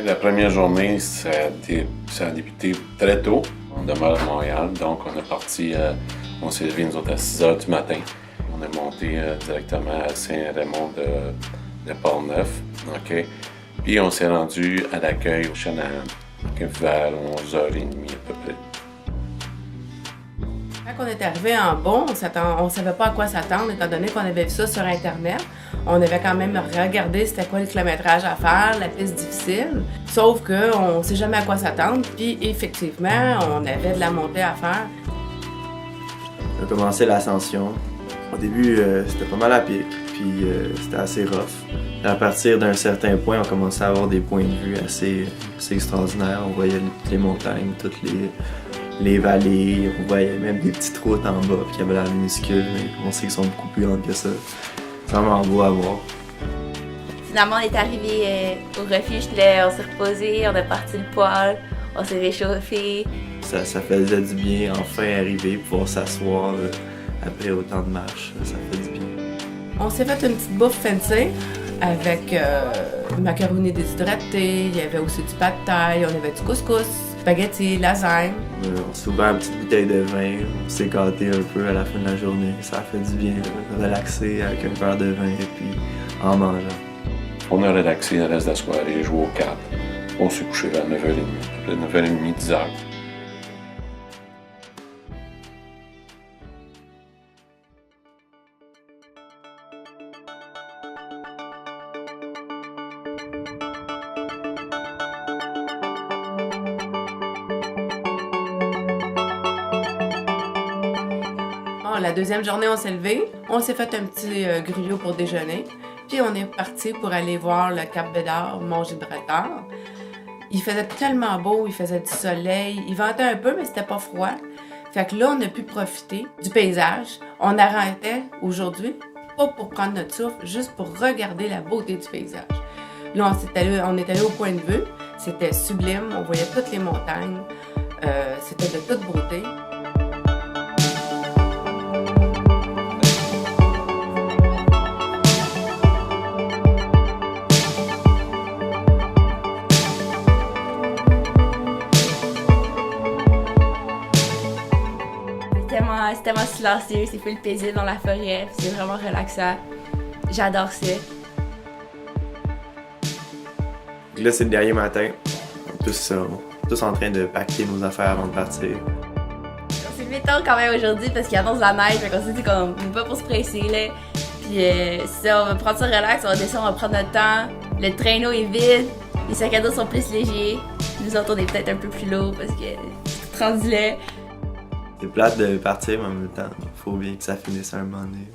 La première journée, ça a débuté très tôt. On demeure à Montréal, donc on est parti, on s'est levé nous autres à 6 h du matin. On est monté directement à Saint-Raymond de Port-Neuf. OK? Puis on s'est rendu à l'accueil au Chanahan, vers 11h30 à peu près. Quand on est arrivé en Beauce, on ne savait pas à quoi s'attendre, étant donné qu'on avait vu ça sur Internet. On avait quand même regardé c'était quoi le kilométrage à faire, la piste difficile. Sauf qu'on ne sait jamais à quoi s'attendre. Puis effectivement, on avait de la montée à faire. On a commencé l'ascension. Au début, c'était pas mal à pic, puis c'était assez rough. À partir d'un certain point, on commençait à avoir des points de vue assez extraordinaires. On voyait toutes les montagnes, toutes les vallées, on voyait même des petites routes en bas qui avaient l'air minuscules, mais on sait qu'ils sont beaucoup plus grandes que ça. C'est vraiment beau à voir. Finalement, on est arrivé au refuge, on s'est reposé, on a parti le poêle, on s'est réchauffé. Ça faisait du bien, enfin arriver, pouvoir s'asseoir après autant de marches, ça fait du bien. On s'est fait une petite bouffe fancy avec macaroni déshydraté, il y avait aussi du pad thai, on avait du couscous, spaghetti, lasagne. On s'est ouvert une petite bouteille de vin, on s'est gâté un peu à la fin de la journée. Ça a fait du bien, relaxer avec un verre de vin et puis en mangeant. On a relaxé le reste de la soirée, joué aux cartes. On s'est couché vers 9h30, 9h30, 10h. La deuxième journée, on s'est levé, on s'est fait un petit griot pour déjeuner, puis on est parti pour aller voir le Cap Bédard, Mont-Gibraltar. Il faisait tellement beau, il faisait du soleil, il ventait un peu, mais c'était pas froid. Fait que là, on a pu profiter du paysage. On arrêtait aujourd'hui, pas pour prendre notre souffle, juste pour regarder la beauté du paysage. Là, on est allé au point de vue, c'était sublime, on voyait toutes les montagnes, c'était de toute beauté. C'est tellement silencieux, c'est full paisible dans la forêt, c'est vraiment relaxant. J'adore ça. Là, c'est le dernier matin. On est tous en train de packer nos affaires avant de partir. On s'est levé tôt quand même aujourd'hui parce qu'il annonce la neige, donc on s'est dit qu'on n'est pas pour se presser là. Puis ça, on va prendre ça relax, on va descendre, on va prendre notre temps. Le traîneau est vide, les sacs à dos sont plus légers. Nous autres, on est peut-être un peu plus lourds parce que c'est rendu là. C'est plate de partir, mais en même temps, il faut bien que ça finisse à un moment donné.